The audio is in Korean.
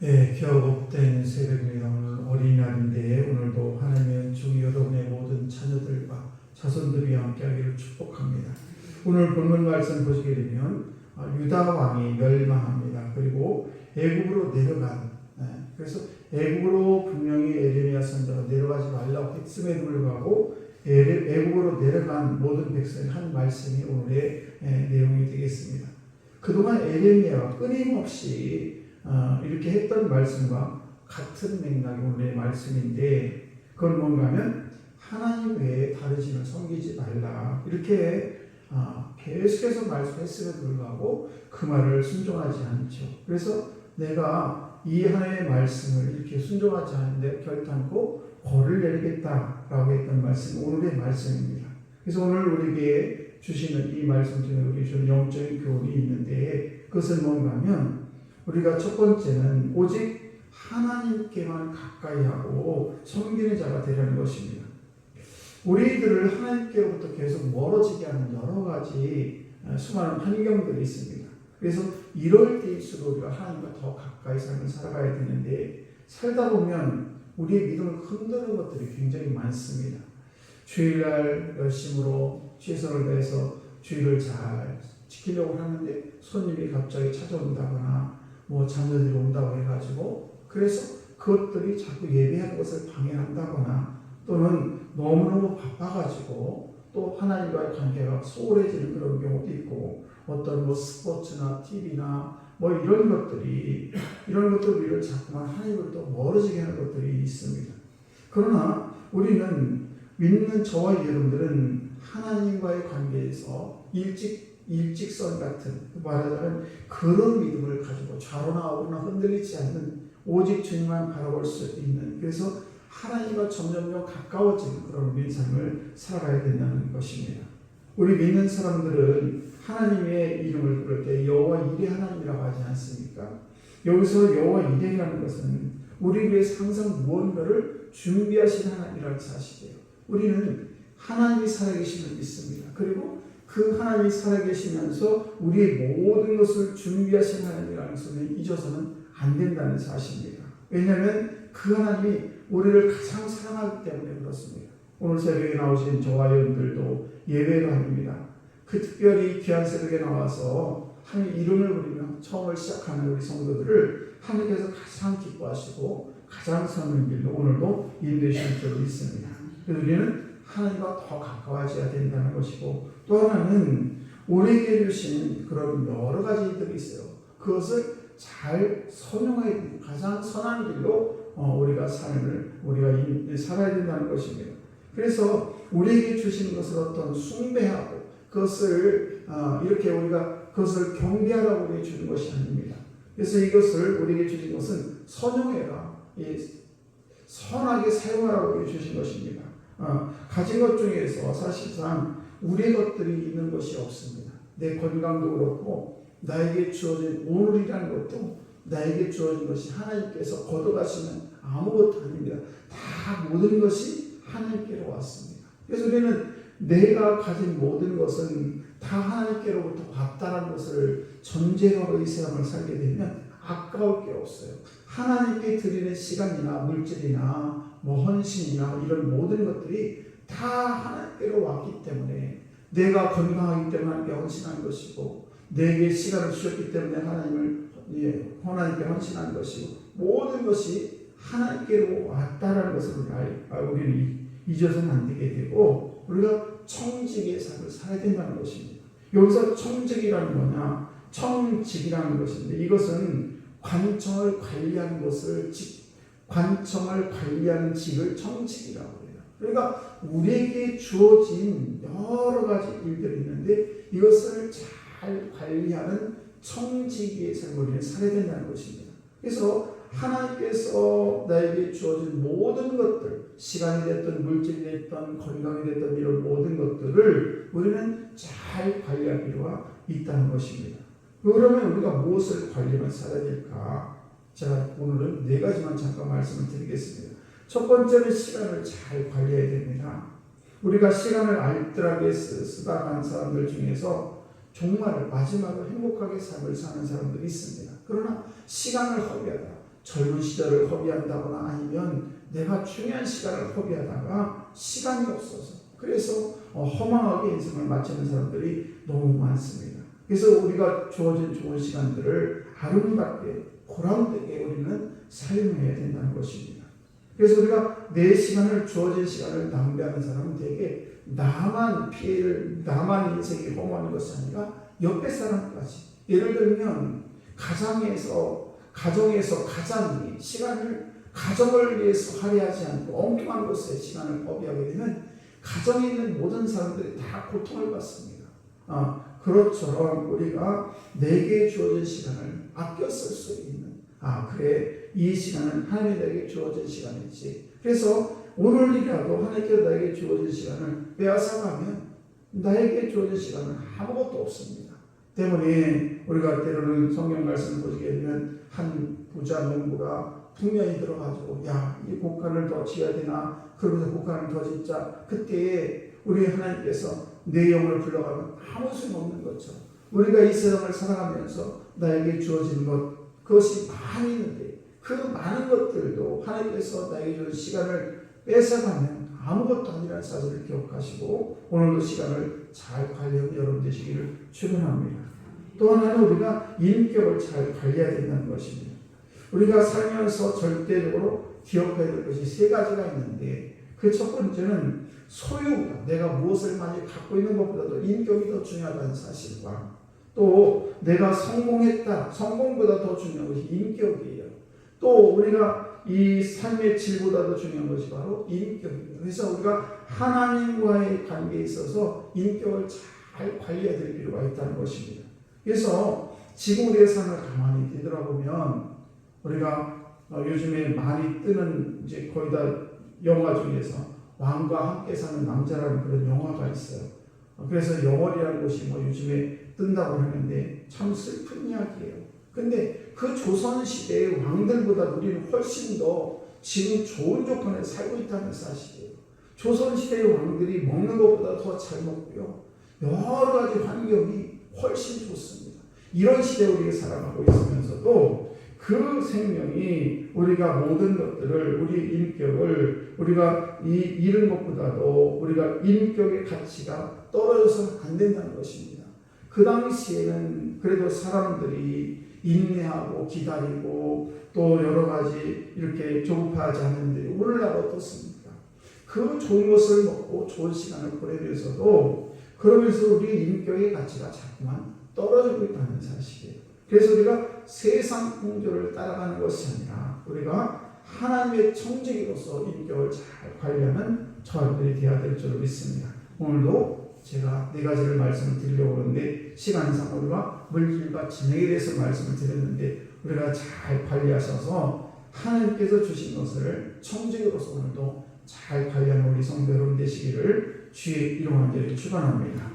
네, 격업된 새벽입니다. 오늘 어린이날인데 오늘도 하나님의 주 여러분의 모든 자녀들과 자손들이 함께하기를 축복합니다. 오늘 본문 말씀 보시게 되면 유다 왕이 멸망합니다. 그리고 애굽으로 내려간 그래서 애굽으로 분명히 에레미야 선지자가 내려가지 말라고 했음에도 불구하고 애굽으로 내려간 모든 백성의 한 말씀이 오늘의 내용이 되겠습니다. 그동안 에레미야가 끊임없이 이렇게 했던 말씀과 같은 맥락이 오늘의 말씀인데 그건 뭔가 하면 하나님 외에 다른 신을 섬기지 말라 이렇게 계속해서 말씀했음에도 불구하고 그 말을 순종하지 않죠. 그래서 내가 이 하나님의 말씀을 이렇게 순종하지 않는데 결단코 벌을 내리겠다라고 했던 말씀이 오늘의 말씀입니다. 그래서 오늘 우리에게 주시는 이 말씀 중에 우리 주는 영적인 교훈이 있는데 그것은 뭔가 하면 우리가 첫 번째는 오직 하나님께만 가까이 하고 섬기는 자가 되려는 것입니다. 우리들을 하나님께로부터 계속 멀어지게 하는 여러 가지 수많은 환경들이 있습니다. 그래서 이럴 때일수록 우리가 하나님과 더 가까이 삶을 살아가야 되는데 살다 보면 우리의 믿음을 흔드는 것들이 굉장히 많습니다. 주일날 열심으로 최선을 다해서 주일을 잘 지키려고 하는데 손님이 갑자기 찾아온다거나 자녀들이 온다고 해가지고 그래서 그것들이 자꾸 예배하는 것을 방해한다거나 또는 너무너무 바빠가지고 또 하나님과의 관계가 소홀해지는 그런 경우도 있고 어떤 스포츠나 TV나 이런 것들이 우리를 자꾸만 하나님으로부터 멀어지게 하는 것들이 있습니다. 그러나 우리는 믿는 저와 여러분들은 하나님과의 관계에서 일직선 같은 말하자면 그런 믿음을 가지고 좌로나 우로나 흔들리지 않는 오직 주님만 바라볼 수 있는 그래서 하나님과 점점점 가까워지는 그런 우리의 삶을 살아가야 된다는 것입니다. 우리 믿는 사람들은 하나님의 이름을 부를 때 여호와 이레 하나님이라고 하지 않습니까? 여기서 여호와 이레라는 것은 우리 위해서 항상 무언가를 준비하신 하나님이라는 사실이에요. 우리는 하나님이 살아계심을 믿습니다. 그리고 그 하나님이 살아계시면서 우리의 모든 것을 준비하신 하나님이라는 것을 잊어서는 안 된다는 사실입니다. 왜냐하면 그 하나님이 우리를 가장 사랑하기 때문에 그렇습니다. 오늘 새벽에 나오신 저와 여러분들도 예배를 합니다. 그 특별히 귀한 새벽에 나와서 하나님 이름을 부리며 처음을 시작하는 우리 성도들을 하나님께서 가장 기뻐하시고 가장 선한 길로 오늘도 인도하실 줄 믿습니다. 그래서 우리는 하나님과 더 가까워져야 된다는 것이고 또 하나는 우리에게 주신 그런 여러 가지들이 있어요. 그것을 잘 선용해야 됩니다. 가장 선한 길로 우리가 살아야 된다는 것입니다. 그래서 우리에게 주신 것을 어떤 숭배하고 그것을 이렇게 우리가 그것을 경배하라고 우리에게 주는 것이 아닙니다. 그래서 이것을 우리에게 주신 것은 선용해라, 선하게 사용하라고 우리에게 주신 것입니다. 가진 것 중에서 사실상 우리의 것들이 있는 것이 없습니다. 내 건강도 그렇고 나에게 주어진 오늘이라는 것도 나에게 주어진 것이 하나님께서 걷어가시는 아무것도 아닙니다. 다 모든 것이 하나님께로 왔습니다. 그래서 우리는 내가 가진 모든 것은 다 하나님께로부터 왔다는 것을 전제로 하고 이 세상을 살게 되면 아까울 게 없어요. 하나님께 드리는 시간이나 물질이나 헌신이나 이런 모든 것들이 다 하나님께로 왔기 때문에 내가 건강하기 때문에 하나님께 헌신한 것이고 내게 시간을 주셨기 때문에 하나님께 헌신한 것이고 모든 것이 하나님께로 왔다라는 것을 우리는 잊어서는 안 되게 되고 우리가 청직의 삶을 살아야 된다는 것입니다. 여기서 청직이라는 뭐냐? 청직이라는 것인데 이것은 관청을 관리하는 것을 관청을 관리하는 직을 청직이라고 해요. 그러니까 우리에게 주어진 여러 가지 일들이 있는데 이것을 잘 관리하는 청지기의 삶을 우리는 살아야 된다는 것입니다. 그래서 하나님께서 나에게 주어진 모든 것들, 시간이 됐든 물질이 됐든 건강이 됐든 이런 모든 것들을 우리는 잘 관리할 필요가 있다는 것입니다. 그러면 우리가 무엇을 관리하면서 살아야 될까? 자, 오늘은 4가지만 잠깐 말씀을 드리겠습니다. 첫 번째는 시간을 잘 관리해야 됩니다. 우리가 시간을 알뜰하게 쓰다간 사람들 중에서 정말 마지막을 행복하게 삶을 사는 사람들이 있습니다. 그러나 시간을 허비하다 젊은 시절을 허비한다거나 아니면 내가 중요한 시간을 허비하다가 시간이 없어서 그래서 허망하게 인생을 마치는 사람들이 너무 많습니다. 그래서 우리가 주어진 좋은 시간들을 아름답게 보람되게 우리는 사용해야 된다는 것입니다. 그래서 우리가 내 시간을 주어진 시간을 낭비하는 사람은 되게 나만 인생이 허무한 것이 아니라 옆에 사람까지. 예를 들면 가정에서 가장이 가정을 위해서 할애하지 않고 엉뚱한 것에 시간을 허비하게 되면 가정에 있는 모든 사람들이 다 고통을 받습니다. 그것처럼 우리가 내게 주어진 시간을 아껴 쓸 수 있는 그래 이 시간은 하나님이 내게 주어진 시간이지. 그래서 오늘이라도 하나님께서 나에게 주어진 시간을 빼앗아가면 나에게 주어진 시간은 아무것도 없습니다. 때문에 우리가 때로는 성경 말씀을 보시게 되면 한 부자 농부가 분명히 들어가지고 이 곡간을 더 지어야 되나 그러면서 곡간을 더 짓자. 그때에 우리 하나님께서 내 영을 불러가면 아무 소용없는 것처럼 우리가 이 세상을 살아가면서 나에게 주어진 그것이 많이 있는데 그 많은 것들도 하나님께서 나에게 주어진 시간을 뺏어가면 아무것도 아니라는 사실을 기억하시고 오늘도 시간을 잘 관리하고 여러분 되시기를 축원합니다. 또 하나는 우리가 인격을 잘 관리해야 된다는 것입니다. 우리가 살면서 절대적으로 기억해야 될 것이 세 가지가 있는데 그 첫 번째는 소유보다 내가 무엇을 많이 갖고 있는 것보다도 인격이 더 중요하다는 사실과 또 내가 성공보다 더 중요한 것이 인격이에요. 또 우리가 이 삶의 질보다도 중요한 것이 바로 인격이에요. 그래서 우리가 하나님과의 관계에 있어서 인격을 잘 관리해야 될 필요가 있다는 것입니다. 그래서 지금 우리의 삶을 가만히 뒤돌아보면 우리가 요즘에 많이 뜨는 이제 거의 다 영화 중에서 왕과 함께 사는 남자라는 그런 영화가 있어요. 그래서 영월이라는 곳이 요즘에 뜬다고 하는데 참 슬픈 이야기예요. 근데 그 조선시대의 왕들보다 우리는 훨씬 더 지금 좋은 조건에 살고 있다는 사실이에요. 조선시대의 왕들이 먹는 것보다 더 잘 먹고요. 여러 가지 환경이 훨씬 좋습니다. 이런 시대에 우리가 살아가고 있으면서도 그 생명이 우리가 모든 것들을 우리 인격을 우리가 잃은 것보다도 우리가 인격의 가치가 떨어져서는 안 된다는 것입니다. 그 당시에는 그래도 사람들이 인내하고 기다리고 또 여러 가지 이렇게 조급하지 않는데 오늘날 어떻습니까? 그 좋은 것을 먹고 좋은 시간을 보내면서도 그러면서 우리 인격의 가치가 자꾸만 떨어지고 있다는 사실이에요. 그래서 우리가 세상 풍조를 따라가는 것이 아니라 우리가 하나님의 청지기로서 인격을 잘 관리하는 저들이 되어야 될 줄로 믿습니다. 오늘도 제가 네 가지를 말씀을 드리려고 하는데 시간상 우리가 물질과 진행에 대해서 말씀을 드렸는데 우리가 잘 관리하셔서 하나님께서 주신 것을 청지기로서 오늘도 잘 관리하는 우리 성도 여러분 되시기를 주의 이름으로 축원합니다.